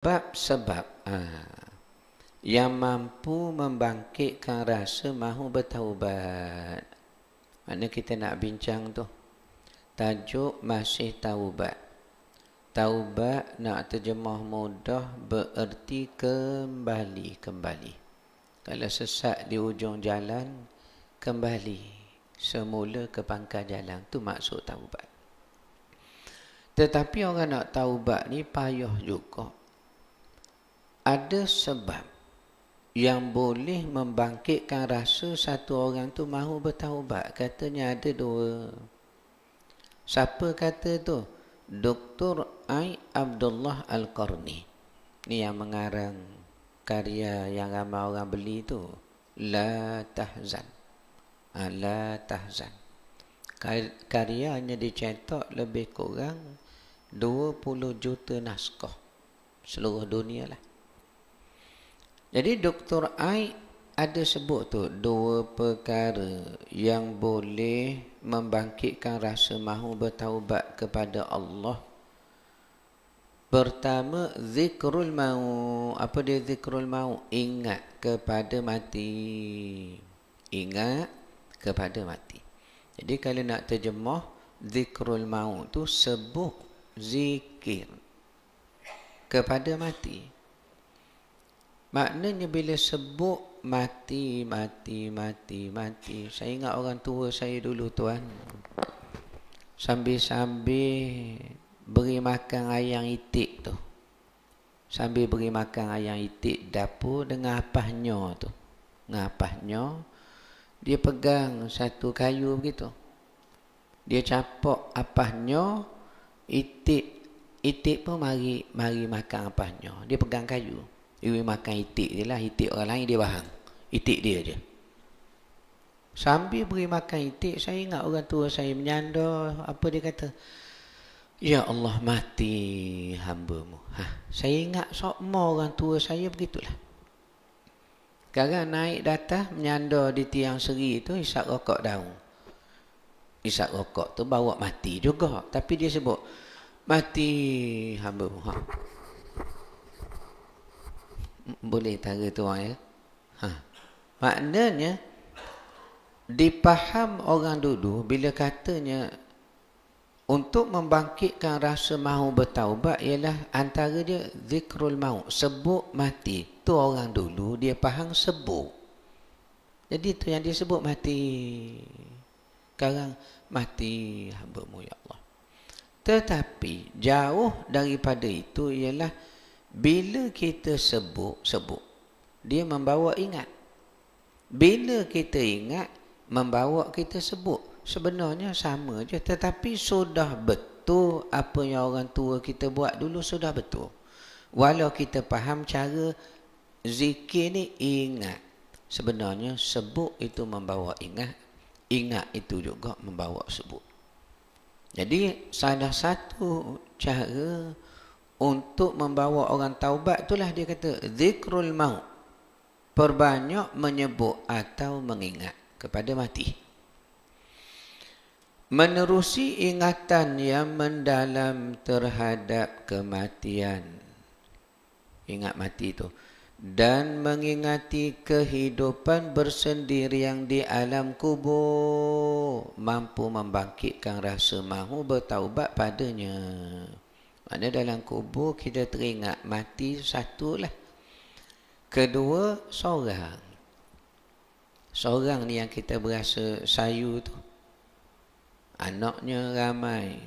sebab yang mampu membangkitkan rasa mahu bertaubat. Mana kita nak bincang tu. Tajuk masih taubat. Taubat nak terjemah mudah bererti kembali. Kalau sesat di ujung jalan, kembali semula ke pangkal jalan. Tu maksud taubat. Tetapi orang nak taubat ni payah juga. Ada sebab yang boleh membangkitkan rasa satu orang tu mahu bertaubat. Katanya ada dua. Siapa kata tu? Dr. I. Abdullah Al-Qarni. Ni yang mengarang karya yang ramai orang beli tu. La Tahzan. La Tahzan. Karyanya dicetak lebih kurang 20 juta naskah. Seluruh dunia lah. Jadi Dr. I ada sebut tu dua perkara yang boleh membangkitkan rasa mahu bertaubat kepada Allah. Pertama, zikrul maut. Apa dia zikrul maut? Ingat kepada mati. Ingat kepada mati. Jadi kalau nak terjemah, zikrul maut tu sebut zikir kepada mati. Maknanya bila sebut mati. Saya ingat orang tua saya dulu tuan. Sambil-sambil beri makan ayam itik tu. Sambil beri makan ayam itik dapur dengan apahnya tu. Dengan apahnya, dia pegang satu kayu begitu. Dia capok apahnya, itik pun mari makan apahnya. Dia pegang kayu. Dia makan itik dia lah. Itik orang lain dia faham. Itik dia je. Sambil beri makan itik, saya ingat orang tua saya menyanda. Apa dia kata? Ya Allah, mati hamba-Mu. Saya ingat semua orang tua saya begitulah. Sekarang naik datang, menyanda di tiang seri tu, isap rokok daun. Isap rokok tu bawa mati juga. Tapi dia sebut, mati hamba-Mu. Boleh tara tu orang ya. Maknanya dipaham orang dulu bila katanya untuk membangkitkan rasa mahu bertaubat ialah antara dia zikrul maut, sebut mati. Tu orang dulu dia faham sebut. Jadi tu yang dia sebut mati. Sekarang mati hamba-Mu ya Allah. Tetapi jauh daripada itu ialah bila kita sebut, dia membawa ingat. Bila kita ingat, membawa kita sebut. Sebenarnya sama je. Tetapi sudah betul apa yang orang tua kita buat dulu sudah betul. Walau kita faham cara zikir ni ingat. Sebenarnya sebut itu membawa ingat. Ingat itu juga membawa sebut. Jadi salah satu cara untuk membawa orang taubat itulah dia kata zikrul maut. Perbanyak menyebut atau mengingat kepada mati. Menerusi ingatan yang mendalam terhadap kematian. Ingat mati itu. Dan mengingati kehidupan bersendirian di alam kubur. Mampu membangkitkan rasa mahu bertaubat padanya. Mana dalam kubur kita teringat mati satulah. Kedua, seorang. Seorang ni yang kita berasa sayu tu. Anaknya ramai.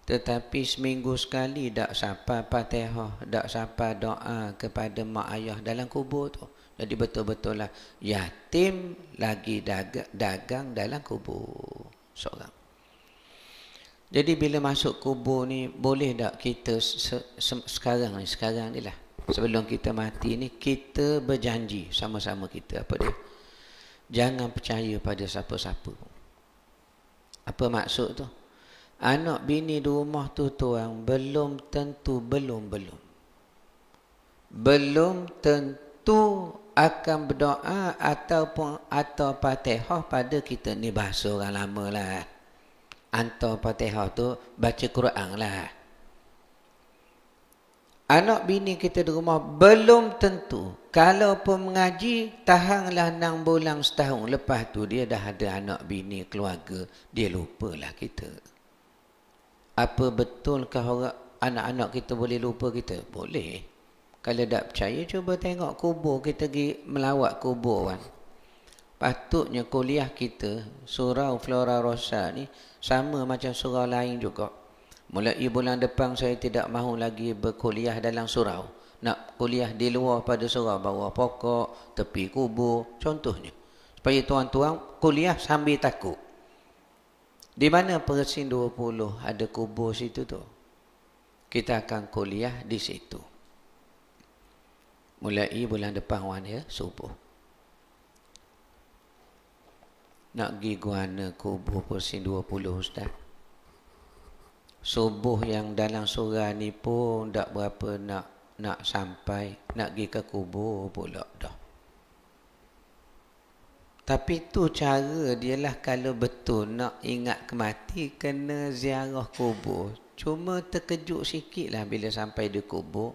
Tetapi seminggu sekali tak sampai Fatihah, tak sampai doa kepada mak ayah dalam kubur tu. Jadi betul-betul lah yatim lagi dagang dalam kubur. Seorang. Jadi bila masuk kubur ni, boleh tak kita sekarang ni lah. Sebelum kita mati ni, kita berjanji sama-sama kita. Apa dia? Jangan percaya pada siapa-siapa. Apa maksud tu? Anak bini di rumah tu tuan, belum tentu akan berdoa atau Fatihah pada kita. Ni bahasa orang lama lah. Atau Fatihah tu baca Quran lah. Anak bini kita di rumah belum tentu. Kalau pun mengaji, tahanlah 6 bulan setahun. Lepas tu dia dah ada anak bini, keluarga. Dia lupalah kita. Apa betulkah orang anak-anak kita boleh lupa kita? Boleh. Kalau tak percaya, cuba tengok kubur. Kita pergi melawat kubur kan. Patutnya kuliah kita, surau Flora Rosa ni, sama macam surau lain juga. Mulai bulan depan saya tidak mahu lagi berkuliah dalam surau. Nak kuliah di luar pada surau, bawah pokok, tepi kubur, contohnya. Supaya tuan-tuan kuliah sambil takut. Di mana Persin 20 ada kubur situ tu. Kita akan kuliah di situ. Mulai bulan depan wan ya, subuh. Nak pergi guana kubur Persin 20 Ustaz. Subuh yang dalam surah ni pun tak berapa nak sampai. Nak pergi ke kubur pula dah. Tapi tu cara dia lah kalau betul nak ingat kemati kena ziarah kubur. Cuma terkejut sikit lah bila sampai di kubur.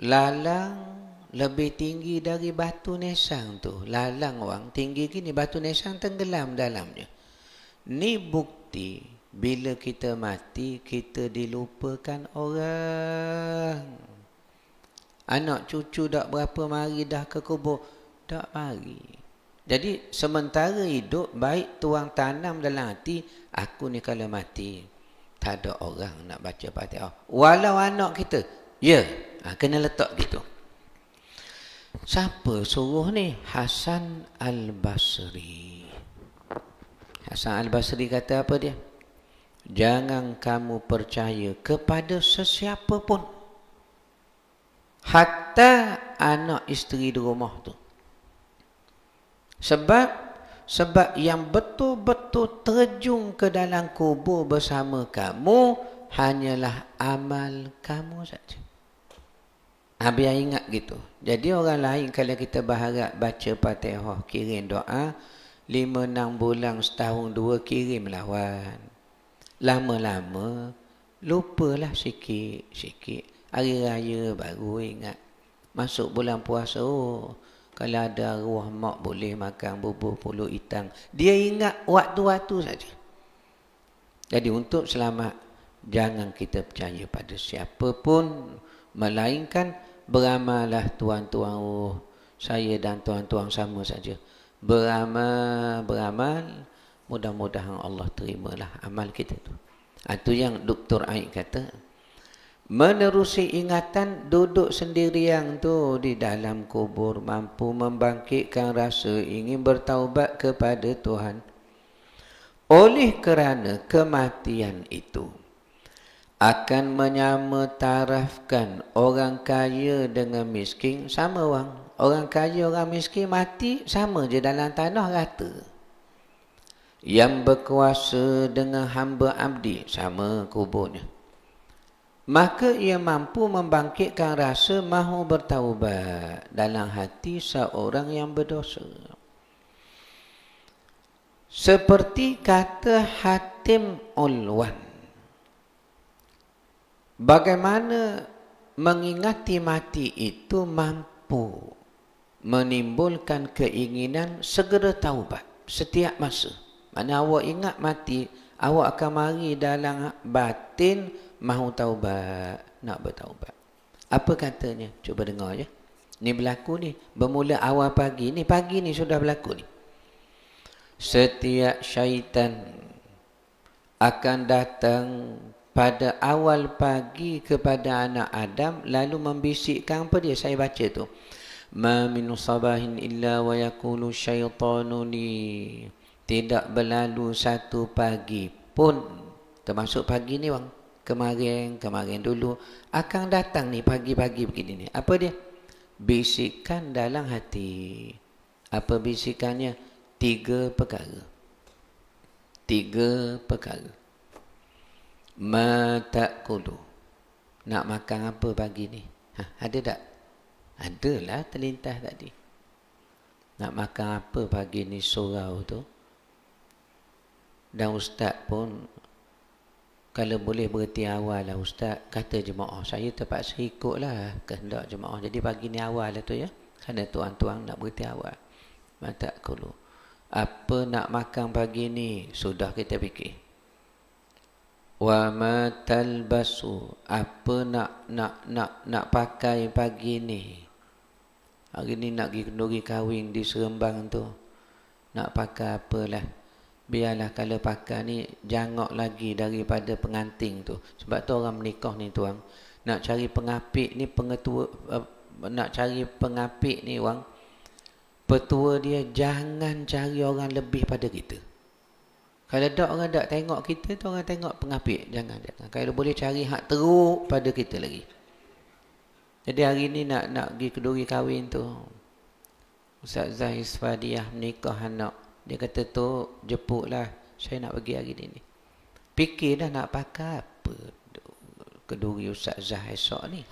Lalang lebih tinggi dari batu nesang tu. Lalang orang tinggi gini, batu nesang tenggelam dalamnya. Ni bukti. Bila kita mati, kita dilupakan orang. Anak cucu tak berapa mari dah ke kubur. Tak mari. Jadi sementara hidup, baik tuang tanam dalam hati, aku ni kalau mati, tak ada orang nak baca Fatihah. Walau anak kita. Ya, kena letak gitu. Siapa suruh ni? Hasan Al-Basri. Hasan Al-Basri kata apa dia? Jangan kamu percaya kepada sesiapa pun. Hatta anak isteri di rumah tu. Sebab yang betul-betul terjun ke dalam kubur bersama kamu hanyalah amal kamu saja. Biar ingat gitu. Jadi orang lain kalau kita berharap baca Fatihah, kirim doa, 5-6 bulan, setahun, 2 kirim lawan. Lama-lama, lupalah sikit-sikit. Hari raya baru ingat. Masuk bulan puasa, kalau ada arwah mak boleh makan bubur pulut hitam. Dia ingat waktu-waktu saja. Jadi untuk selamat, jangan kita percaya pada siapa pun. Melainkan beramallah tuan-tuan. Saya dan tuan-tuan sama saja. Beramal. Mudah-mudahan Allah terimalah amal kita tu. Itu yang Dr. Aik kata. Menerusi ingatan duduk sendirian tu di dalam kubur mampu membangkitkan rasa ingin bertaubat kepada Tuhan. Oleh kerana kematian itu akan menyamatarafkan orang kaya dengan miskin. Sama orang. Orang kaya, orang miskin mati sama je dalam tanah rata. Yang berkuasa dengan hamba abdi sama kuburnya. Maka ia mampu membangkitkan rasa mahu bertaubat dalam hati seorang yang berdosa. Seperti kata Hatim Ulwan, bagaimana mengingati mati itu mampu menimbulkan keinginan segera taubat setiap masa. Mana awak ingat mati, awak akan mari dalam batin mahu taubat, nak bertaubat. Apa katanya? Cuba dengar je. Ni berlaku ni. Bermula awal pagi ni. Pagi ni sudah berlaku ni. Setiap syaitan akan datang pada awal pagi kepada anak Adam lalu membisikkan apa dia? Saya baca tu. Ma min sabahin illa wa yaqulu syaitanu li. Tidak berlalu satu pagi pun, termasuk pagi ni bang, kemarin dulu, akan datang ni pagi-pagi begini ni. Apa dia? Bisikan dalam hati. Apa bisikannya? 3 perkara. 3 perkara. Ma ta'kulu. Nak makan apa pagi ni? Ada tak? Adalah terlintas tadi. Nak makan apa pagi ni surau tu? Dan ustaz pun Kalau boleh berhenti awal lah Ustaz, kata jemaah, saya terpaksa ikutlah kehendak jemaah. Jadi pagi ni awal lah tu ya. Kerana tuan-tuan nak berhenti awal. Mata kulu. Apa nak makan pagi ni? Sudah kita fikir. Wa ma talbasu. Apa nak pakai pagi ni? Hari ni nak pergi kenduri kahwin di Seremban tu. Nak pakai apalah. Biarlah kalau pakai ni jangok lagi daripada pengantin tu. Sebab tu orang menikah ni tuan. Nak cari pengapit ni pengetua, nak cari pengapit ni orang. Petua dia jangan cari orang lebih pada kita. Kalau tak orang tak tengok kita tu orang tengok pengapit. Jangan. Kalau boleh cari hak teruk pada kita lagi. Jadi hari ni nak pergi kenduri kahwin tu. Ustaz Zahis Fadiah menikah anak. Dia kata tu jemputlah. Saya nak pergi hari ni. Fikir dah nak pakai apa kenduri Ustaz Zahis esok ni.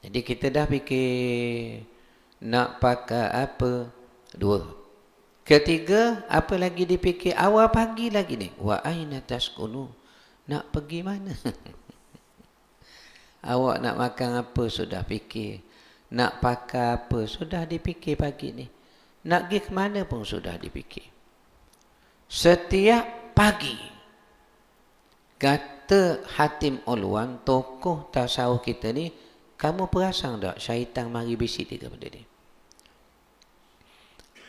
Jadi kita dah fikir nak pakai apa. 2. Ketiga, apa lagi dipikir? Awal pagi lagi ni. Wa aina taskunu. Nak pergi mana? Awak nak makan apa sudah fikir. Nak pakai apa sudah dipikir pagi ni. Nak pergi ke mana pun sudah dipikir. Setiap pagi. Kata Hatim Ulwan, tokoh tasawuf kita ni, kamu perasan tak syaitan mari bisik dia kepada dia?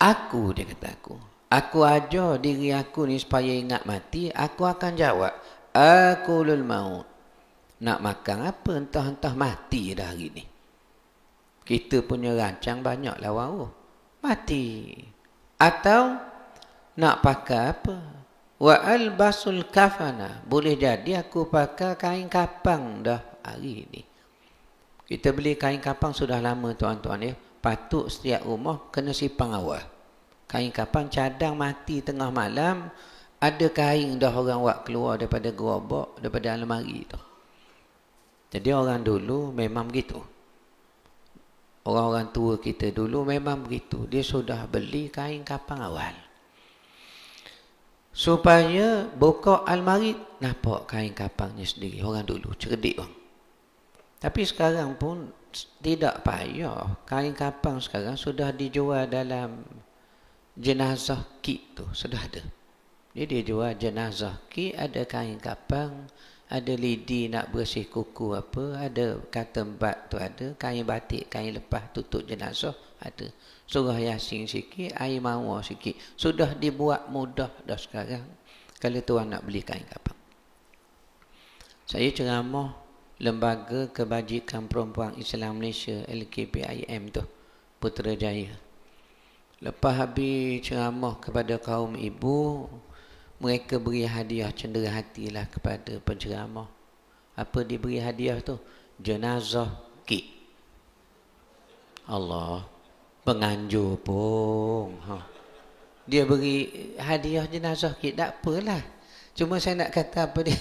Aku, dia kata aku. Aku ajar diri aku ni supaya ingat mati, aku akan jawab. Akulul maut. Nak makan apa? Entah-entah mati dah hari ni. Kita punya rancang banyak lawan. Mati. Atau nak pakai apa? Wa albasul kafana. Boleh jadi aku pakai kain kapang dah hari ni. Kita beli kain kapang sudah lama tuan-tuan ya. Patut setiap rumah kena sipang awal. Kain kapang cadang mati tengah malam. Ada kain dah orang buat keluar daripada gerobak, daripada almari tu. Jadi orang dulu memang begitu. Orang-orang tua kita dulu memang begitu. Dia sudah beli kain kapang awal. Supaya buka almari, nampak kain kapangnya sendiri. Orang dulu cerdik orang. Tapi sekarang pun tidak payah. Kain kapang sekarang sudah dijual dalam jenazah kit tu. Sudah ada. Jadi dia jual jenazah kit, ada kain kapang. Ada lidi nak bersih kuku apa. Ada katembat tu ada. Kain batik, kain lepas tutup jenazah ada. Surah Yasin sikit, air mawar sikit. Sudah dibuat mudah dah sekarang. Kalau tuan nak beli kain kapang. Saya ceramah Lembaga Kebajikan Perempuan Islam Malaysia LKPIM tu. Putrajaya. Lepas habis ceramah kepada kaum ibu, mereka beri hadiah cendera hatilah kepada penceramah. Apa diberi hadiah tu? Jenazah kit. Allah. Penganjur pun. Dia beri hadiah jenazah kit. Tak apalah. Cuma saya nak kata apa dia.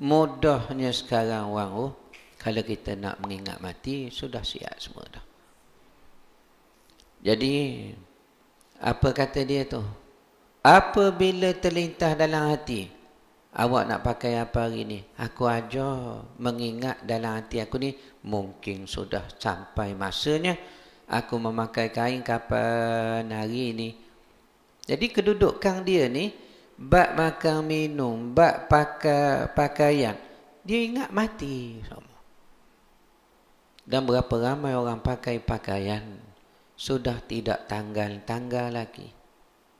Mudahnya sekarang orang. Kalau kita nak mengingat mati, sudah siap semua dah. Jadi, apa kata dia tu? Apabila terlintas dalam hati, awak nak pakai apa hari ni? Aku ajar mengingat dalam hati aku ni, mungkin sudah sampai masanya aku memakai kain kapan hari ni. Jadi kedudukan dia ni, bab makan minum, bab pakai pakaian, dia ingat mati. Dan berapa ramai orang pakai pakaian, sudah tidak tanggal-tanggal lagi.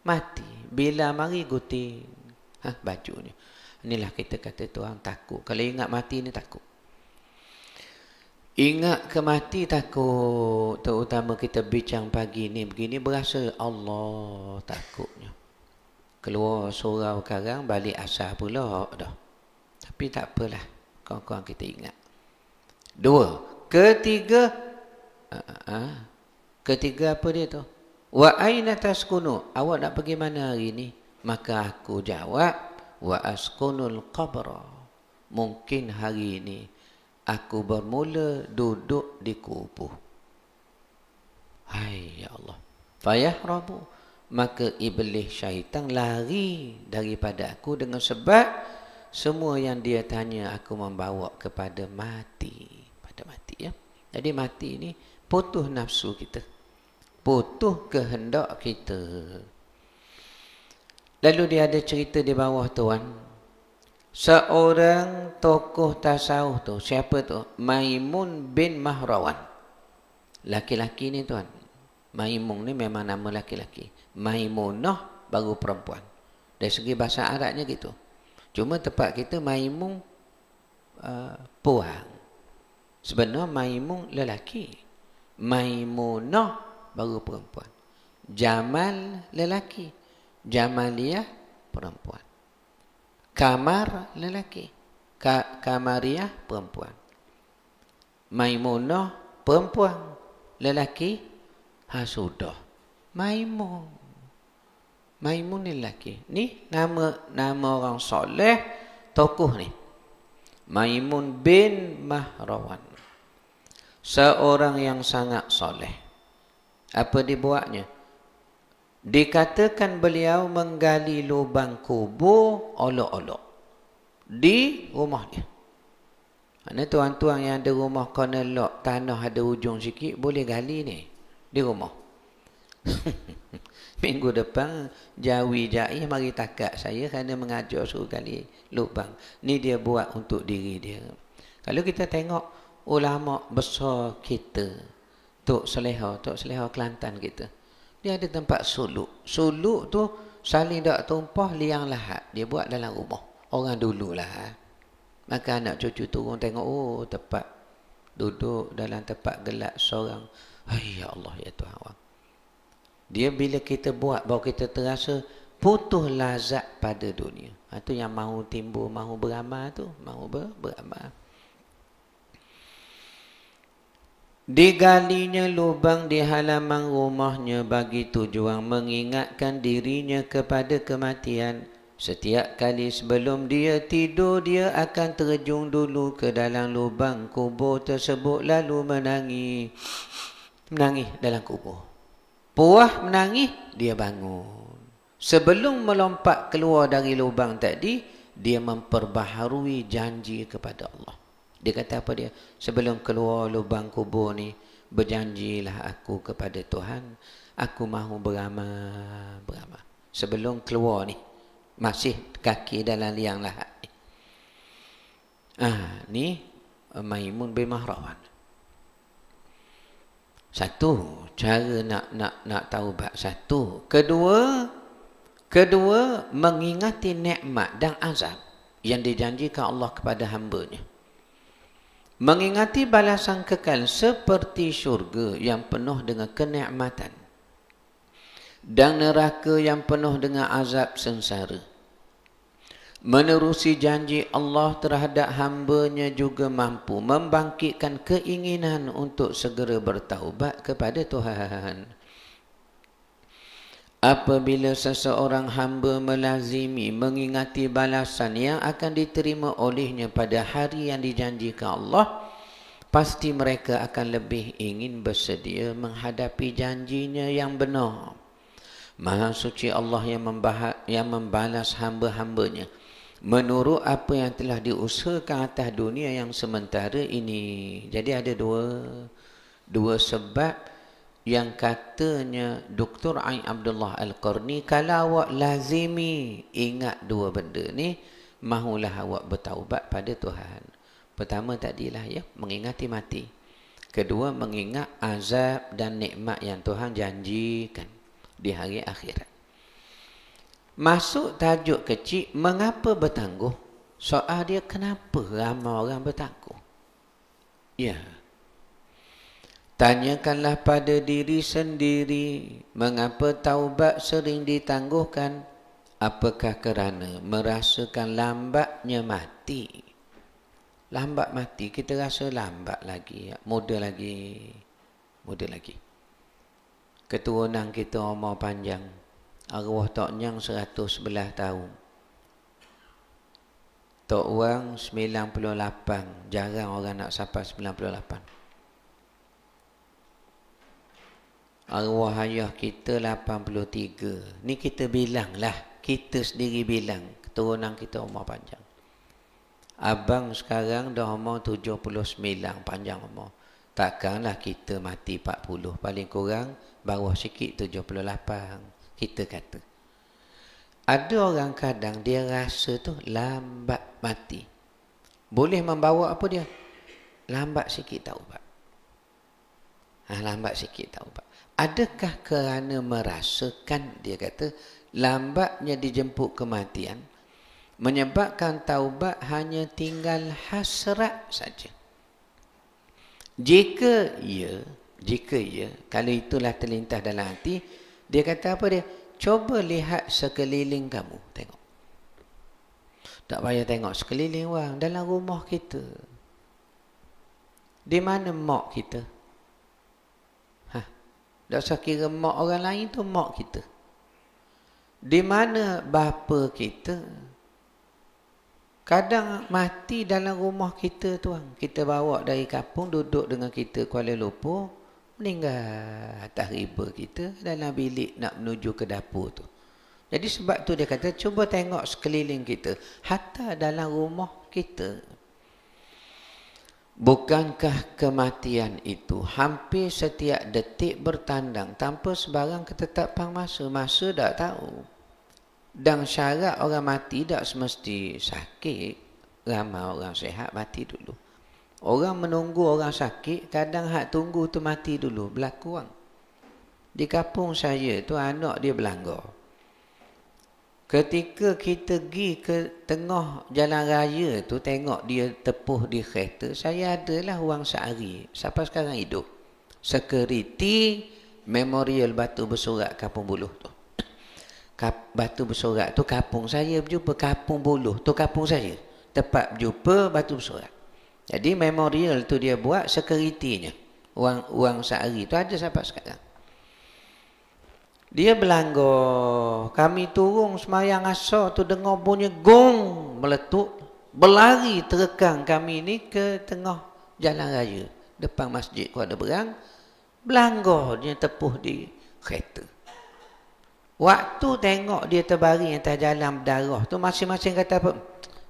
Mati. Bila mari gunting bajunya. Inilah kita kata tu orang takut. Kalau ingat mati ni takut. Ingat ke mati takut. Terutama kita bincang pagi ni begini, berasa Allah takutnya. Keluar surau karang, balik asar pula dah. Tapi tak apalah. Kawan-kawan kita ingat. 2. Ketiga. Ketiga apa dia tu? Wa aina taskunu? Awak nak pergi mana hari ni? Maka aku jawab, wa askunul qabra. Mungkin hari ini aku bermula duduk di kubur. Hai ya Allah. Fayahrabu. Maka iblis syaitan lari daripada aku dengan sebab semua yang dia tanya aku membawa kepada mati. Pada mati, ya. Jadi mati ni putus nafsu kita. Putus kehendak kita. Lalu dia ada cerita di bawah tuan. Seorang tokoh tasawuf tu, siapa tu? Maimun bin Mahrawan. Laki-laki ni tuan. Maimun ni memang nama laki-laki. Maimunah baru perempuan. Dari segi bahasa Arabnya gitu. Cuma tempat kita Maimun puang. Sebenarnya Maimun lelaki. Maimunah baru perempuan. Jamal lelaki. Jamaliyah perempuan. Kamar lelaki. Kamariah perempuan. Maimunah perempuan. Lelaki sudah. Maimun. Maimun ni lelaki. Ni nama orang soleh tokoh ni. Maimun bin Mahrawan. Seorang yang sangat soleh. Apa dibuatnya? Dikatakan beliau menggali lubang kubur olok-olok di rumah dia. Mana tuan-tuan yang ada rumah kena lok, tanah ada ujung sikit, boleh gali ni di rumah. Minggu depan Jawi Jai mari takat saya kerana mengajar suruh gali lubang. Ni dia buat untuk diri dia. Kalau kita tengok ulama besar kita, Tok Seleha Kelantan kita, dia ada tempat suluk. Suluk tu saling tak tumpah liang lahat. Dia buat dalam rumah. Orang dululah. Maka anak cucu turun tengok, oh tempat duduk dalam tempat gelap seorang. Hai ya Allah ya Tuhan. Dia bila kita buat, baru kita terasa putus lazat pada dunia. Itu yang mahu timbul, mahu beramal tu. Mahu beramal. Digalinya lubang di halaman rumahnya bagi tujuan mengingatkan dirinya kepada kematian. Setiap kali sebelum dia tidur, dia akan terjun dulu ke dalam lubang kubur tersebut lalu menangis. Menangis dalam kubur. Puas menangis, dia bangun. Sebelum melompat keluar dari lubang tadi, dia memperbaharui janji kepada Allah. Dia kata apa dia? Sebelum keluar lubang kubur ni, berjanjilah aku kepada Tuhan, aku mahu beramal. Sebelum keluar ni, masih kaki dalam liang lahat ni. Ni Maimun bin Mahrawan. Satu, cara nak taubat. Satu. Kedua, mengingati nikmat dan azab yang dijanjikan Allah kepada hamba-Nya. Mengingati balasan kekal seperti syurga yang penuh dengan kenikmatan dan neraka yang penuh dengan azab sengsara. Menerusi janji Allah terhadap hamba-Nya juga mampu membangkitkan keinginan untuk segera bertaubat kepada Tuhan. Apabila seseorang hamba melazimi mengingati balasan yang akan diterima olehnya pada hari yang dijanjikan Allah, pasti mereka akan lebih ingin bersedia menghadapi janjinya yang benar. Maha suci Allah yang membalas hamba-hambanya menurut apa yang telah diusahakan atas dunia yang sementara ini. Jadi ada dua sebab yang katanya Dr. Ain Abdullah Al-Qarni, kalau awak lazimi ingat dua benda ni, mahulah awak bertaubat pada Tuhan. Pertama tadilah ya, mengingati mati. Kedua, mengingat azab dan nikmat yang Tuhan janjikan di hari akhirat. Masuk tajuk kecil, mengapa bertangguh? Soal dia, kenapa ramai orang bertangguh? Ya. Tanyakanlah pada diri sendiri, mengapa taubat sering ditangguhkan? Apakah kerana merasakan lambatnya mati? Lambat mati, kita rasa lambat lagi, muda lagi. Keturunan kita umur panjang. Arwah Tok Nyang 111 tahun. Tok Wang 98. Jarang orang nak sampai 98. Arwah ayah kita 83. Ni kita bilang lah. Kita sendiri bilang keturunan kita umur panjang. Abang sekarang dah umur 79, panjang umur. Takkanlah kita mati 40, paling kurang bawah sikit 78, kita kata. Ada orang kadang dia rasa tu lambat mati. Boleh membawa apa dia? Lambat sikit taubat. Lambat sikit taubat. Adakah kerana merasakan, dia kata, lambatnya dijemput kematian, menyebabkan taubat hanya tinggal hasrat saja? Jika ya, kalau itulah terlintas dalam hati, dia kata apa dia? Cuba lihat sekeliling kamu, tengok. Tak payah tengok sekeliling orang, dalam rumah kita. Di mana mak kita? Tak usah kira mak orang lain tu, mak kita. Di mana bapa kita? Kadang mati dalam rumah kita tuan. Kita bawa dari kampung, duduk dengan kita Kuala Lumpur, meninggal atas riba kita dalam bilik nak menuju ke dapur tu. Jadi sebab tu dia kata, cuba tengok sekeliling kita, hatta dalam rumah kita. Bukankah kematian itu hampir setiap detik bertandang tanpa sebarang ketetapan masa? Masa tak tahu. Dan syarat orang mati tak semesti sakit. Ramai orang sihat mati dulu. Orang menunggu orang sakit, kadang hak tunggu tu mati dulu, berlaku orang. Di kampung saya tu anak dia berlanggar. Ketika kita pergi ke tengah jalan raya tu, tengok dia tepuh di kereta, saya adalah wang sehari, sampai sekarang hidup. Security Memorial Batu Bersorak Kampung Buluh tu. Batu Bersorak tu kampung saya berjumpa, Kampung Buluh tu kampung saya. Tempat berjumpa Batu Bersorak. Jadi memorial tu dia buat security-nya. Wang sehari tu ada sampai sekarang. Dia berlanggar. Kami turun semayang asar tu dengar bunyi gong meletup. Berlari terekang kami ni ke tengah jalan raya. Depan masjid Kuala Berang. Berlanggar dia tepuh di kereta. Waktu tengok dia terbaring atas jalan berdarah tu, masing-masing kata apa?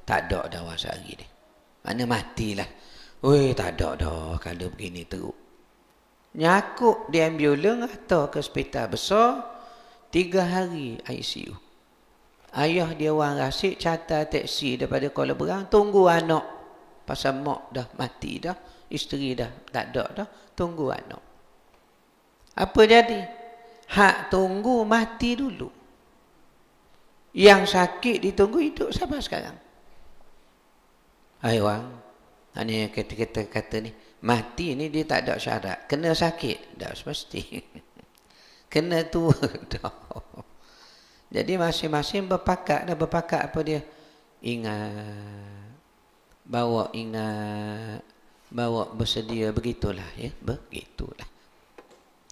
Tak ada dah wang sehari ni. Mana matilah. Weh, tak ada dah kalau begini teruk. Nyakuk di ambulans atau ke hospital besar, 3 hari ICU. Ayah dia orang Rasik catat teksi daripada Kuala Berang, tunggu anak. Pasal mak dah mati dah, isteri dah tak ada dah, tunggu anak. Apa jadi? Hak tunggu mati dulu. Yang sakit ditunggu hidup sampai sekarang. Hai orang, ini kata ni, mati ni dia tak ada syarat. Kena sakit? Tak semesti. Kena tua? Tak. Jadi masing-masing berpakat apa dia? Ingat. Bawa bersedia, begitulah ya. Begitulah.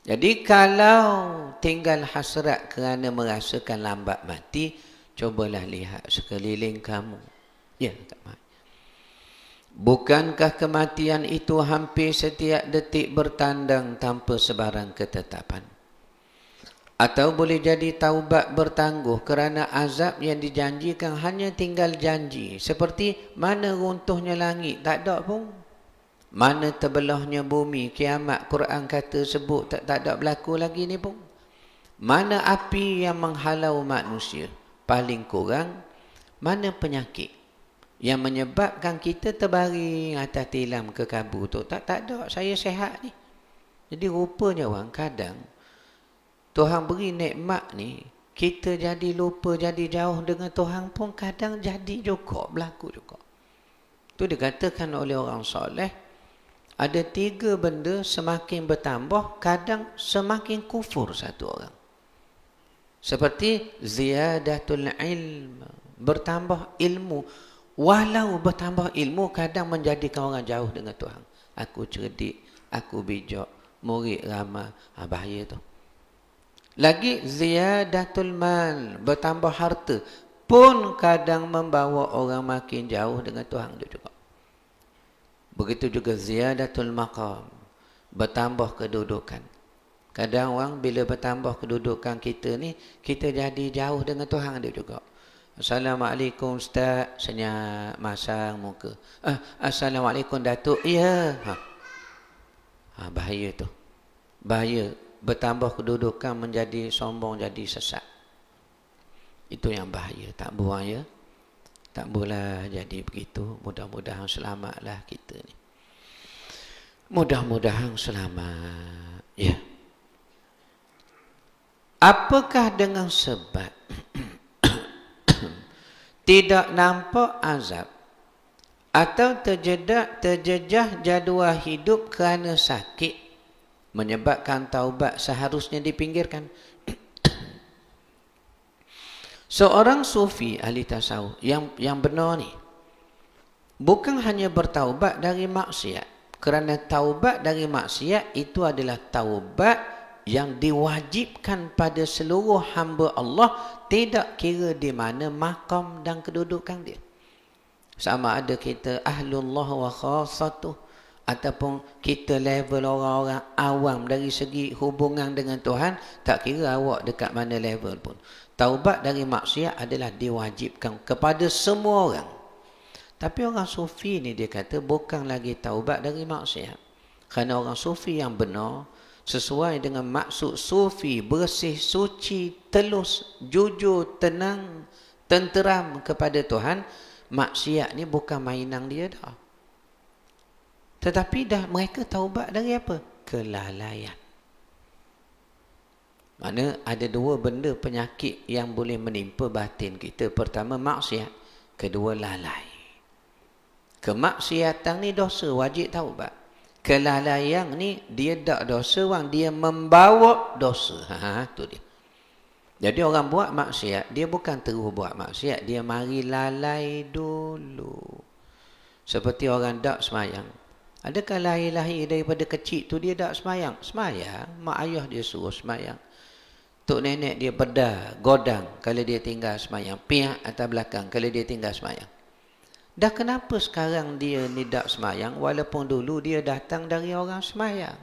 Jadi kalau tinggal hasrat kerana merasakan lambat mati, cobalah lihat sekeliling kamu. Ya, Kak Mat. Bukankah kematian itu hampir setiap detik bertandang tanpa sebarang ketetapan? Atau boleh jadi taubat bertangguh kerana azab yang dijanjikan hanya tinggal janji. Seperti mana runtuhnya langit, tak ada pun. Mana terbelahnya bumi, kiamat Quran kata sebut tak ada berlaku lagi ni pun. Mana api yang menghalau manusia, paling kurang mana penyakit yang menyebabkan kita terbaring atas tilam ke kabur tu. Tak ada, saya sihat ni. Jadi rupanya orang kadang Tuhan beri nikmat ni, kita jadi lupa, jadi jauh dengan Tuhan pun kadang jadi juga, berlaku juga. Tu dikatakan oleh orang soleh, ada 3 benda semakin bertambah, kadang semakin kufur satu orang. Seperti ziyadatul ilm, bertambah ilmu. Walau bertambah ilmu, kadang menjadikan orang jauh dengan Tuhan. Aku cerdik, aku bijak, murid ramai, bahaya tu. Lagi ziyadatul mal, bertambah harta, pun kadang membawa orang makin jauh dengan Tuhan tu juga. Begitu juga ziyadatul maqam, bertambah kedudukan. Kadang orang bila bertambah kedudukan kita ni, kita jadi jauh dengan Tuhan dia juga. Assalamualaikum Ustaz. Senyap, masang muka. Assalamualaikum Datuk. Ya. Bahaya tu. Bahaya. Bertambah kedudukan menjadi sombong, jadi sesat. Itu yang bahaya. Tak buang ya. Tak boleh jadi begitu. Mudah-mudahan selamatlah kita ni. Mudah-mudahan selamat. Ya. Apakah dengan sebab tidak nampak azab atau terjejah jadual hidup kerana sakit menyebabkan taubat seharusnya dipinggirkan? Seorang sufi ahli tasawuf yang benar ni bukan hanya bertaubat dari maksiat, kerana taubat dari maksiat itu adalah taubat yang diwajibkan pada seluruh hamba Allah, tidak kira di mana makam dan kedudukan dia. Sama ada kita ahlullah wa khassatuh, ataupun kita level orang-orang awam dari segi hubungan dengan Tuhan, tak kira awak dekat mana level pun. Taubat dari maksiat adalah diwajibkan kepada semua orang. Tapi orang sufi ni dia kata bukan lagi taubat dari maksiat. Kerana orang sufi yang benar, sesuai dengan maksud sufi, bersih, suci, telus, jujur, tenang, tenteram kepada Tuhan, maksiat ni bukan mainan dia dah. Tetapi dah mereka taubat dari apa? Kelalaian. Mana ada dua benda penyakit yang boleh menimpa batin kita. Pertama maksiat, kedua lalai. Kemaksiatan ni dosa, wajib taubat. Kelalaian ni dia tak dosa orang, dia membawa dosa. Tu dia. Jadi orang buat maksiat, dia bukan terus buat maksiat, dia mari lalai dulu. Seperti orang tak semayang. Adakah lahir-lahir daripada kecil tu dia tak semayang? Semayang, mak ayah dia suruh semayang. Tok nenek dia bedah, godang kalau dia tinggal semayang, pihak atas belakang kalau dia tinggal semayang. Dah kenapa sekarang dia ni tak semayang walaupun dulu dia datang dari orang semayang?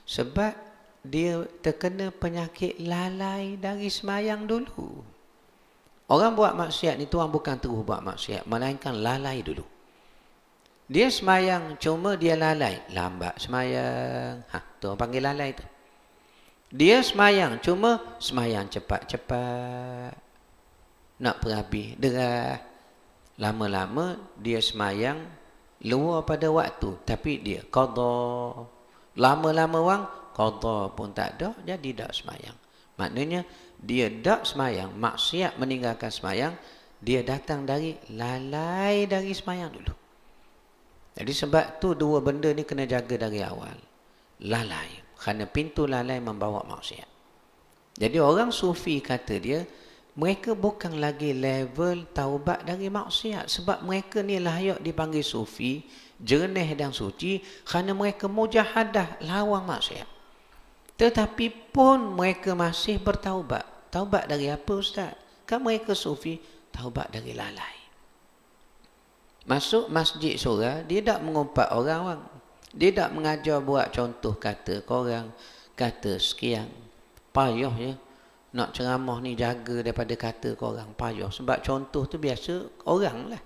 Sebab dia terkena penyakit lalai dari semayang dulu. Orang buat maksiat ni tuan bukan terus buat maksiat, melainkan lalai dulu. Dia semayang cuma dia lalai, lambat semayang. Tu orang panggil lalai tu. Dia semayang cuma semayang cepat-cepat. Nak perhabis derah. Lama-lama dia semayang luar pada waktu, tapi dia qada. Lama-lama orang qada pun tak ada, jadi tak semayang. Maknanya dia tak semayang, maksiat meninggalkan semayang, dia datang dari lalai dari semayang dulu. Jadi sebab tu dua benda ni kena jaga dari awal. Lalai, kerana pintu lalai membawa maksiat. Jadi orang sufi kata dia, mereka bukan lagi level taubat dari maksiat. Sebab mereka ni layak dipanggil sufi, jernih dan suci, kerana mereka mujahadah, lawan maksiat. Tetapi pun mereka masih bertaubat. Taubat dari apa Ustaz? Kan mereka sufi, taubat dari lalai. Masuk masjid surah, dia tak mengumpat orang. Dia tak mengajar buat contoh kata korang, kata sekian. Payah ya. Nak ceramah ni jaga daripada kata korang, payah. Sebab contoh tu biasa orang lah.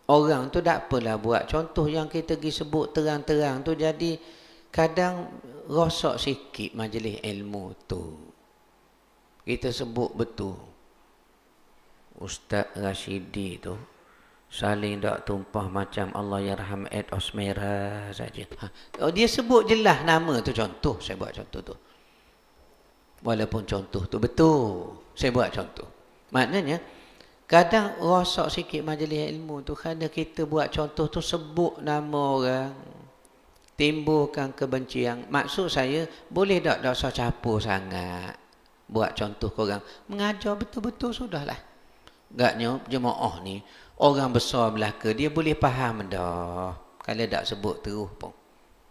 Orang tu tak apalah buat contoh yang kita pergi sebut terang-terang tu, jadi kadang rosak sikit majlis ilmu tu. Kita sebut betul. Ustaz Rashidi tu saling tak tumpah macam Allah yarham Ed Osmera saja. Dia sebut jelas nama tu, contoh. Saya buat contoh tu. Walaupun contoh tu betul, saya buat contoh. Maknanya kadang rosak sikit majlis ilmu tu kerana kita buat contoh tu sebut nama orang, timbulkan kebencian. Maksud saya, boleh tak usah campur sangat buat contoh korang. Mengajar betul-betul sudahlah. Agaknya jemaah ni orang besar belaka, dia boleh faham dah kalau tak sebut terus pun.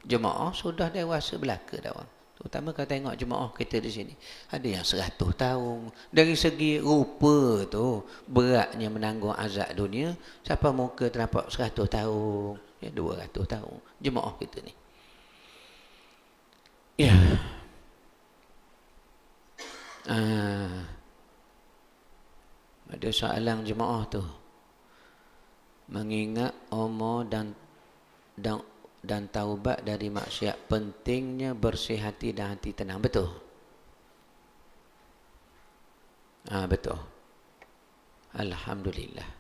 Jemaah sudah dewasa belaka dah orang. Terutama kalau tengok jemaah kita di sini, ada yang 100 tahun. Dari segi rupa tu, beratnya menanggung azab dunia, siapa muka terdapat 100 tahun, ya 200 tahun jemaah kita ni. Ya. Ada soalan jemaah tu. Mengingat umur dan taubat dari maksiat, pentingnya bersih hati dan hati tenang. Betul? Betul. Alhamdulillah.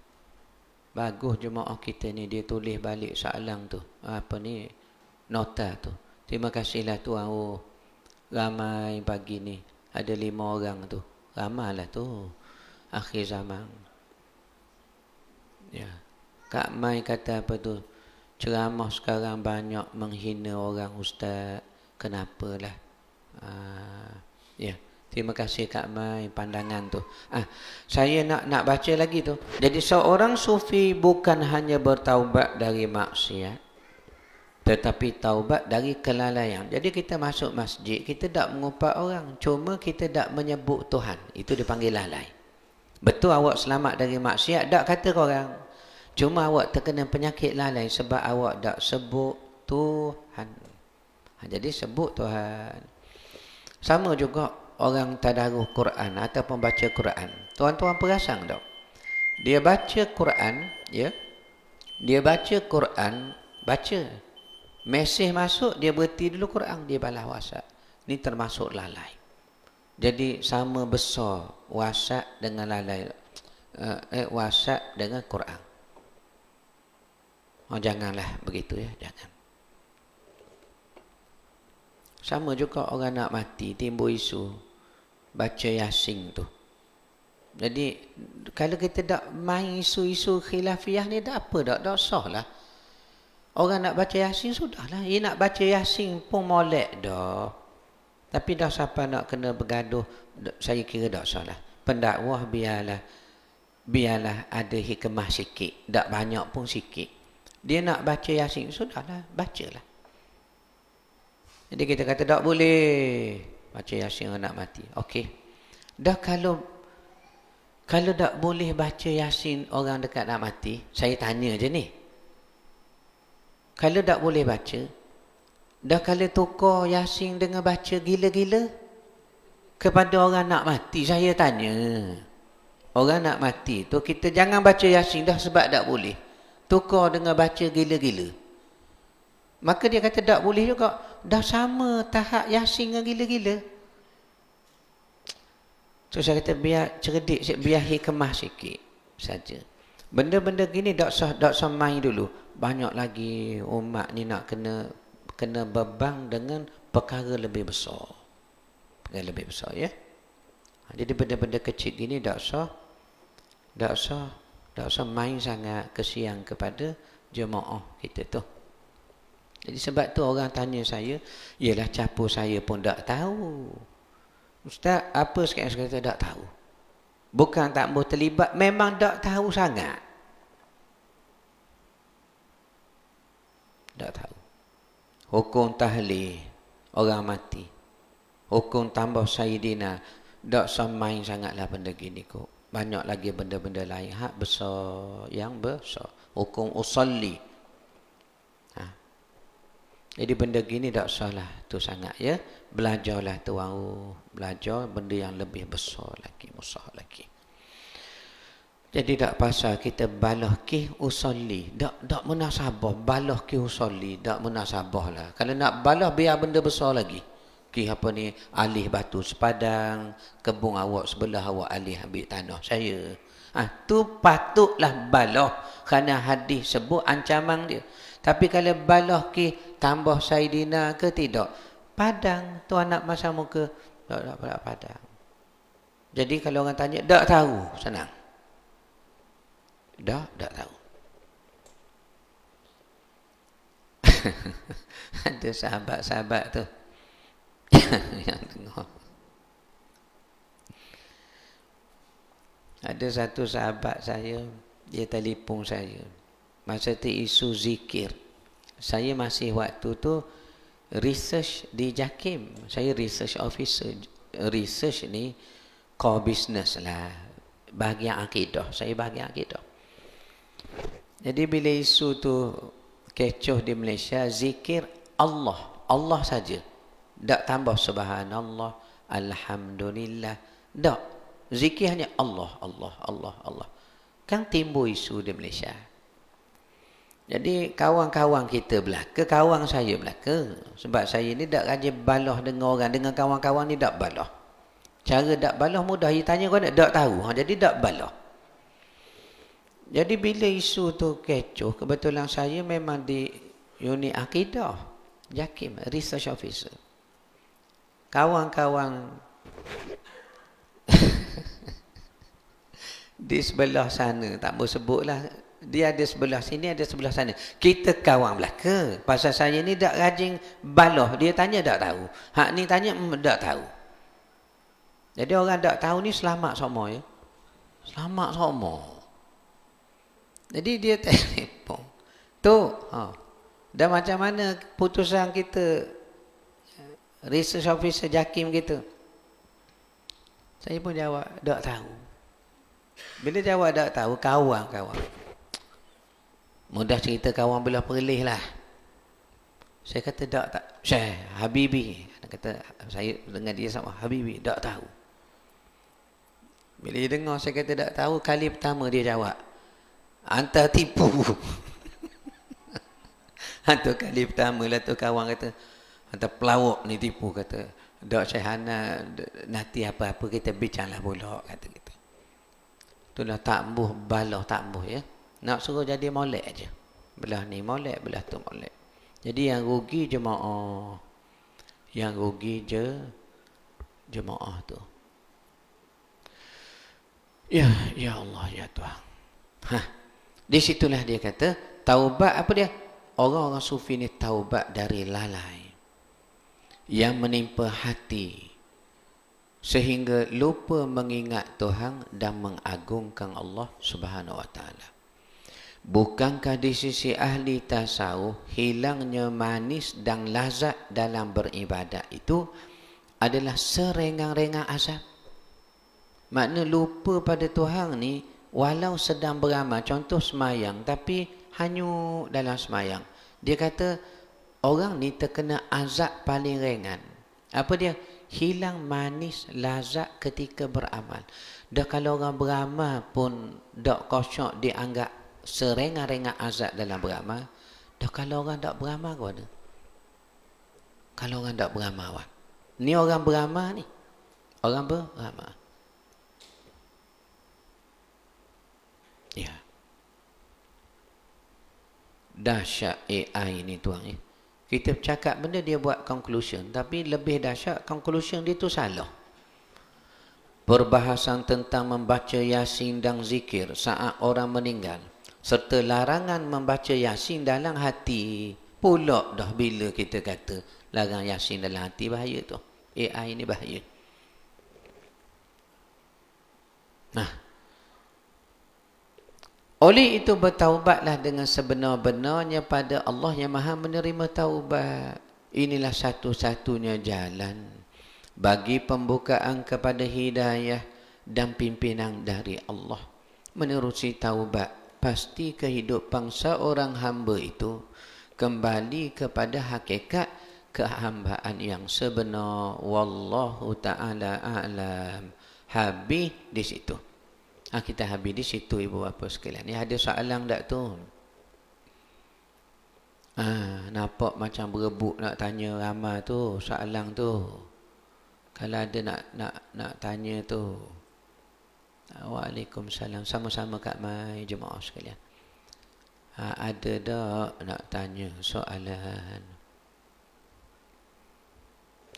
Bagus jemaah kita ni, dia tulis balik soalan tu. Apa ni? Nota tu. Terima kasihlah tuan. Ramai pagi ni. Ada 5 orang tu. Ramailah tu. Akhir zaman. Ya. Kak Mai kata apa tu? Ceramah sekarang banyak menghina orang ustaz. Kenapalah? Ya. Terima kasih Kak Mai pandangan tu. Saya nak baca lagi tu. Jadi seorang sufi bukan hanya bertaubat dari maksiat, tetapi taubat dari kelalaian. Jadi kita masuk masjid, kita tak mengumpat orang, cuma kita tak menyebut Tuhan. Itu dipanggil lalai. Betul awak selamat dari maksiat, tak kata orang. Cuma awak terkena penyakit lalai sebab awak tak sebut Tuhan. Jadi sebut Tuhan. Sama juga orang tadaruh Quran ataupun baca Quran. Tuan-tuan perasan tak? Dia baca Quran, ya. Dia baca Quran, baca. Mesej masuk, dia berhenti dulu Quran, dia balas WhatsApp. Ini termasuk lalai. Jadi sama besar WhatsApp dengan lalai. WhatsApp dengan Quran. Janganlah begitu ya, jangan. Sama juga orang nak mati, timbul isu baca Yasin tu. Jadi kalau kita tak main isu-isu khilafiyah ni, tak apa, tak sah lah. Orang nak baca Yasin, sudahlah. Dia nak baca Yasin pun molek dah. Tapi dah siapa nak kena bergaduh, saya kira tak sah lah. Pendakwah biarlah ada hikmah sikit, tak banyak pun sikit. Dia nak baca Yasin, sudahlah, bacalah. Jadi kita kata tak boleh baca Yasin orang nak mati. Okey. Dah kalau tak boleh baca Yasin orang dekat nak mati, saya tanya je ni. Kalau tak boleh baca, dah kalau tukar Yasin dengan baca gila-gila kepada orang nak mati, saya tanya. Orang nak mati tu kita jangan baca Yasin dah sebab tak boleh. Tukar dengan baca gila-gila. Maka dia kata tak boleh juga. Dah sama tahap Yasin dengan gila-gila. So saya kata biar cerdik, biar hikmah sikit saja. Benda-benda gini tak sah main dulu. Banyak lagi umat ni nak kena beban dengan perkara lebih besar. Perkara lebih besar ya. Jadi benda-benda kecil gini tak sah main sangat, kesian kepada jemaah kita tu. Jadi sebab tu orang tanya saya, ialah capur saya pun tak tahu. Ustaz, apa sekarang saya kata tak tahu. Bukan tak mau terlibat, memang tak tahu sangat. Tak tahu. Hukum tahlil orang mati. Hukum tambah Sayyidina, tak samain sangatlah benda gini kok. Banyak lagi benda-benda lain hak besar, yang besar. Hukum usalli. Jadi benda gini tak salah tu sangat ya. Belajarlah tuan, belajar benda yang lebih besar lagi, besar lagi. Jadi tak pasal kita balah ki usolli, tak munasabah balah ki usolli, tak munasabah lah. Kalau nak balah biar benda besar lagi. Ki apa ni, alih batu sepadang, kebun awak sebelah awak alih ambil tanah saya. Tu patutlah balah kerana hadis sebut ancaman dia. Tapi kalau balah ki tambah Saidina ke tidak? Padang tu anak masa muka tak padang. Jadi kalau orang tanya tak tahu, senang. Tak tahu. Ada sahabat-sahabat tu yang tengok. Ada satu sahabat saya, dia telefon saya. Masa tu isu zikir. Saya masih waktu tu research di JAKIM. Saya research officer. Research ni core business lah. Bahagian akidah. Saya bahagian akidah. Jadi bila isu tu kecoh di Malaysia, zikir Allah. Allah saja. Tak tambah subhanallah, alhamdulillah, Tak. Zikir hanya Allah, Allah, Allah, Allah. Kan timbul isu di Malaysia. Jadi kawan-kawan kita belaka, kawan saya belaka. Sebab saya ni tak rajin balah dengan orang. Dengan kawan-kawan ni tak balah. Cara tak balah mudah. Dia tanya kau tak tahu. Jadi tak balah. Jadi bila isu tu kecoh, kebetulan saya memang di unit akidah. JAKIM, Research Officer. Kawan-kawan di sebelah sana, tak mau sebutlah. Dia ada sebelah sini, ada sebelah sana. Kita kawan belaka. Pasal saya ni tak rajin balah. Dia tanya tak tahu. Hak ni tanya tak tahu. Jadi orang tak tahu ni selamat semua ya. Selamat semua. Jadi dia telefon. Tu, dah macam mana putusan kita Research Officer JAKIM kita? Saya pun jawab, tak tahu. Bila jawab tak tahu, kawan-kawan. Mudah cerita kawan belah perlih lah. Saya kata tak. Syekh, Habibi. Dia kata, saya dengan dia sama, Habibi, tak tahu. Bila dia dengar saya kata tak tahu, kali pertama dia jawab, hantar tipu. Hantar kali pertama lah tu kawan kata, hantar pelawak ni tipu, kata. Tak Syekh Hana, nanti apa-apa kita bincanglah pula, kata kita. Itulah takbuh, balah takbuh ya. Nak suruh jadi molek aja. Belah ni molek, belah tu molek. Jadi yang rugi jemaah. Yang rugi jemaah tu. Ya Allah, ya Tuhan. Di situlah dia kata, taubat apa dia? Orang-orang sufi ni taubat dari lalai. Yang menimpa hati. Sehingga lupa mengingat Tuhan dan mengagungkan Allah Subhanahu Wa Taala. Bukankah di sisi ahli tasawuf hilangnya manis dan lazat dalam beribadat itu adalah serengang-rengang azab? Makna lupa pada Tuhan ni walau sedang beramal, contoh semayang tapi hanyut dalam semayang. Dia kata orang ni terkena azab paling ringan. Apa dia? Hilang manis lazat ketika beramal. Dah kalau orang beramal pun dak khusyuk dianggap serengang-rengang azab dalam beramal. Dah kalau orang tak beramal kau ada. Kalau orang tak beramal awak. Ni orang beramal ni. Orang beramal. Ya. Dahsyat AI ni tuan ya. Kita bercakap benda dia buat conclusion. Tapi lebih dahsyat conclusion dia tu salah. Perbahasan tentang membaca Yasin dan zikir saat orang meninggal. Serta larangan membaca Yasin dalam hati. Pula dah bila kita kata larang Yasin dalam hati, bahaya tu. AI ni bahaya. Oleh itu bertaubatlah dengan sebenar-benarnya pada Allah yang Maha menerima taubat. Inilah satu-satunya jalan bagi pembukaan kepada hidayah dan pimpinan dari Allah. Menerusi taubat, pasti kehidupan seorang hamba itu kembali kepada hakikat kehambaan yang sebenar. Wallahu ta'ala a'lam. Habis di situ. Kita habis di situ ibu bapa sekalian. Ni ada soalan tak tu? Nampak macam berebut nak tanya ramai tu soalan tu. Kalau ada nak tanya tu. Waalaikumsalam. Sama-sama Kak Mai, jemaah sekalian. Ada tak nak tanya soalan?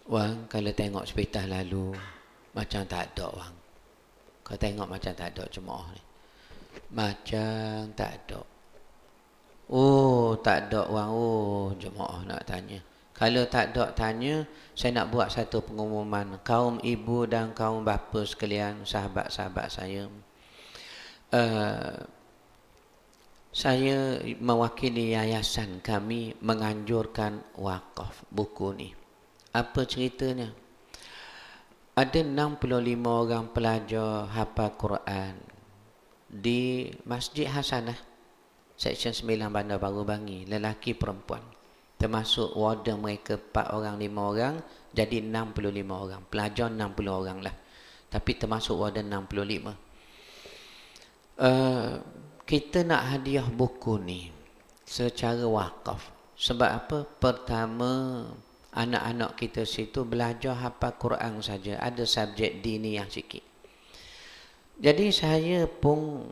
Wang, kalau tengok sepitah lalu macam tak ada wang. Kau tengok macam tak ada jemaah ni. Macam tak ada. Oh, tak ada wang. Oh, jemaah nak tanya. Kalau tak ada tanya, saya nak buat satu pengumuman. Kaum ibu dan kaum bapa sekalian, sahabat-sahabat saya. Saya mewakili yayasan kami menganjurkan wakaf buku ni. Apa ceritanya? Ada 65 orang pelajar hafal Quran di Masjid Hasanah, Seksyen 9 Bandar Baru Bangi, lelaki perempuan. Termasuk warden mereka 4 orang, 5 orang, jadi 65 orang. Pelajar 60 orang lah. Tapi termasuk warden 65. Kita nak hadiah buku ni secara wakaf. Sebab apa? Pertama, anak-anak kita situ belajar hafal Quran saja. Ada subjek diniyah sikit. Jadi saya pun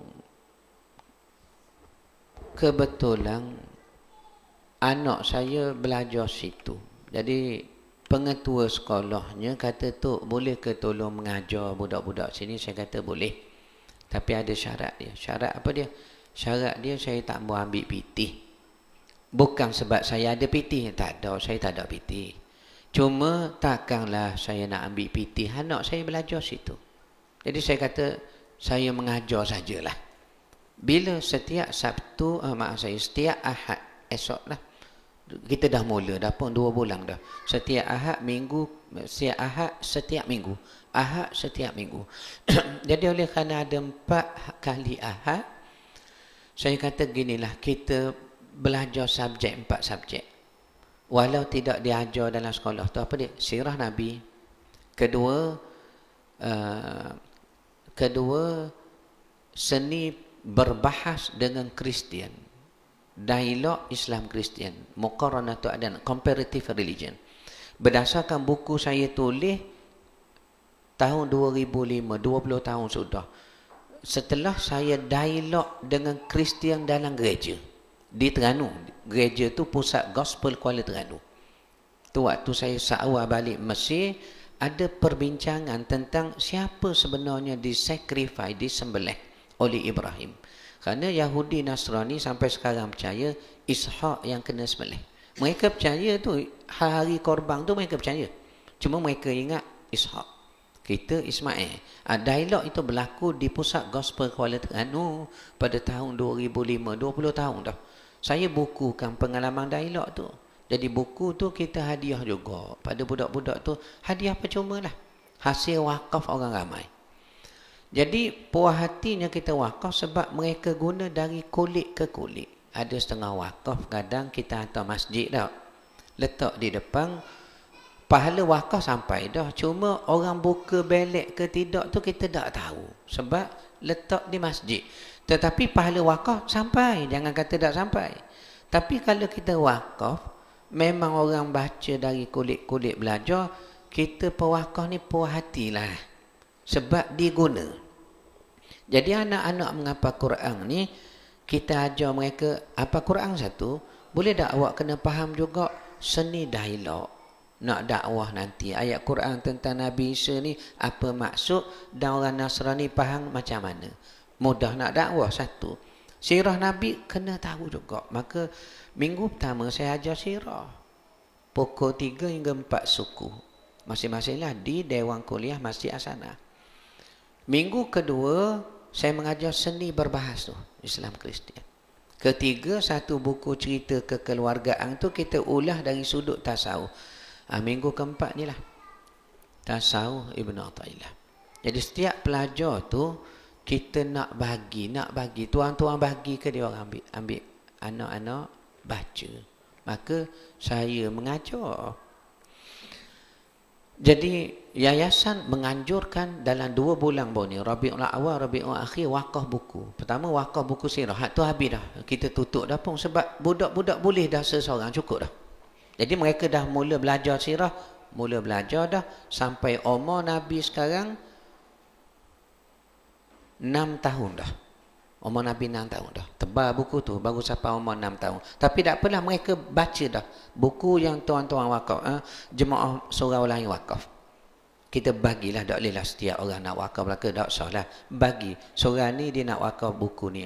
kebetulan anak saya belajar situ. Jadi pengetua sekolahnya kata, "Tok, boleh ke tolong mengajar budak-budak sini?" Saya kata boleh. Tapi ada syarat dia. Syarat apa dia? Syarat dia saya tak mau ambil PT. Bukan sebab saya ada PT. Tak ada, saya tak ada PT. Cuma takkanlah saya nak ambil PT. Anak saya belajar situ. Jadi saya kata, saya mengajar sajalah. Bila setiap Sabtu, setiap Ahad, esok lah. Kita dah mula, dah pun 2 bulan dah. Setiap Ahad, setiap minggu. Ahad, setiap minggu. Jadi oleh kerana ada 4 kali Ahad, saya kata ginilah, kita belajar 4 subjek. Walau tidak diajar dalam sekolah tu, apa dia? Sirah Nabi. Kedua, seni berbahas dengan Kristian. Dialog Islam Kristian. Muqaranatu adan, comparative religion. Berdasarkan buku saya tulis tahun 2005, 20 tahun sudah. Setelah saya dialog dengan Kristian dalam gereja di Terengganu. Gereja tu pusat gospel Kuala Terengganu. Tu waktu saya seawal balik Mesir, ada perbincangan tentang siapa sebenarnya disacrifice, disembelih oleh Ibrahim. Kerana Yahudi Nasrani sampai sekarang percaya Ishak yang kena sembelih. Mereka percaya tu hari korban tu mereka percaya. Cuma mereka ingat Ishak. Kita Ismail. Dialog itu berlaku di pusat gospel Kuala Terengganu pada tahun 2005, 20 tahun dah. Saya bukukan pengalaman dialog tu. Jadi buku tu kita hadiah juga pada budak-budak tu. Hadiah percuma lah. Hasil wakaf orang ramai. Jadi puas hatinya kita wakaf sebab mereka guna dari kulit ke kulit. Ada setengah wakaf, kadang kita hantar masjid dah. Letak di depan, pahala wakaf sampai dah. Cuma orang buka belek ke tidak tu kita tak tahu. Sebab letak di masjid. Tetapi pahala wakaf sampai. Jangan kata tak sampai. Tapi kalau kita wakaf, memang orang baca dari kulit-kulit belajar, kita pewakaf ni puas hatilah. Sebab diguna. Jadi anak-anak menghafal Quran ni, kita ajar mereka hafal Quran satu, boleh tak awak kena faham juga seni dialog. Nak dakwah nanti, ayat Quran tentang Nabi Isa ni, apa maksud, dan orang Nasrani faham macam mana. Mudah nak dakwah satu. Sirah Nabi kena tahu juga. Maka minggu pertama saya ajar sirah. Pukul 3 hingga 4 suku. Masing-masinglah di Dewan Kuliah Masjid Asana. Minggu kedua, saya mengajar seni berbahas tu, Islam Kristian. Ketiga, satu buku cerita kekeluargaan tu kita ulah dari sudut tasawuf. Minggu keempat ni lah, tasawuf Ibn Athaillah. Jadi setiap pelajar tu, kita nak bagi. Tuan-tuan bagi ke dia orang ambil anak-anak baca. Maka saya mengajar. Jadi yayasan menganjurkan dalam 2 bulan baru ni, Rabiul Awal, Rabiul Akhir, wakaf buku. Pertama wakaf buku sirah. Tu habis dah. Kita tutup dah pun sebab budak-budak boleh dah seseorang cukup dah. Jadi mereka dah mula belajar sirah, mula belajar dah sampai umur Nabi sekarang 6 tahun dah. Umur Nabi 6 tahun dah. Tebal buku tu baru sampai umur 6 tahun. Tapi tak apalah, mereka baca dah buku yang tuan-tuan wakaf, jemaah surau lain wakaf. Kita bagilah, tak bolehlah setiap orang nak wakaf belaka, tak usahlah. Bagi seorang ni dia nak wakaf buku ni.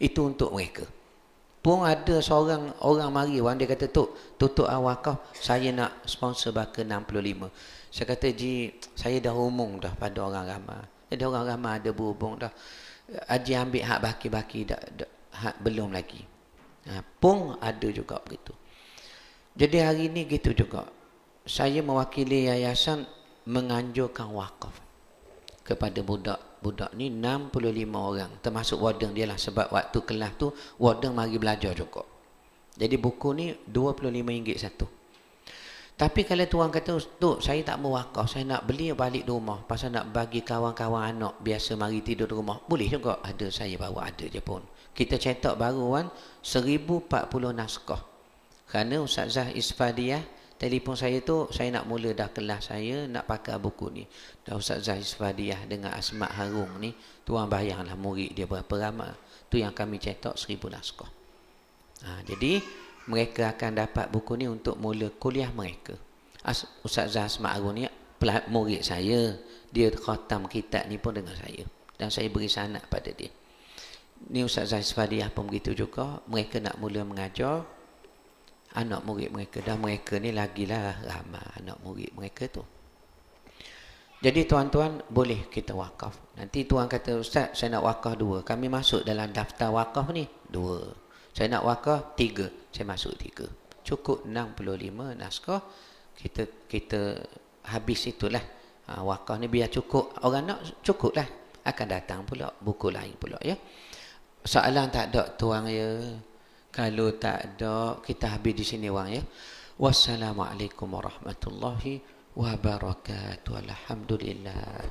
Itu untuk mereka. Pun ada seorang orang mari, orang dia kata, "Tok, tutup wakaf, saya nak sponsor baka 65." Saya kata, "Ji, saya dah umum dah pada orang ramai. Ada orang ramai ada berhubung dah. Haji ambil hak baki-baki hak belum lagi." Pun ada juga begitu. Jadi hari ini gitu juga. Saya mewakili yayasan menganjurkan wakaf kepada budak-budak ni 65 orang. Termasuk warden dia lah. Sebab waktu kelas tu warden mari belajar juga. Jadi buku ni RM25 satu. Tapi kalau tuan kata, Tok, saya tak mau wakaf, saya nak beli balik rumah, pasal nak bagi kawan-kawan anak biasa mari tidur di rumah, boleh juga. Ada, saya bawa ada je pun. Kita cetak baru kan 1040 naskah. Kerana Ustazah Isfadiyah telefon saya tu, saya nak mula dah kelas saya nak pakai buku ni. Dah Ustazah Isfadiyah dengan Asma Harung ni, tuan bayanglah murid dia berapa ramai. Tu yang kami cetak 1000 naskah. Jadi mereka akan dapat buku ni untuk mula kuliah mereka. Ustazah Asma Harun ni murid saya. Dia khatam kitab ni pun dengan saya. Dan saya beri sanad pada dia. Ni Ustazah Isfadiyah pun begitu juga. Mereka nak mula mengajar anak murid mereka. Dan mereka ni lagilah ramai anak murid mereka tu. Jadi tuan-tuan boleh kita wakaf. Nanti tuan kata, Ustaz saya nak wakaf 2. Kami masuk dalam daftar wakaf ni 2. Saya nak wakaf 3. Saya masuk 3. Cukup 65 naskah. Kita habis itulah. Wakaf ni biar cukup. Orang nak cukup lah. Akan datang pula buku lain pula ya. Soalan tak ada tuan ya. Kalau tak ada, kita habis di sini wang ya. Wassalamualaikum warahmatullahi wabarakatuh. Alhamdulillah.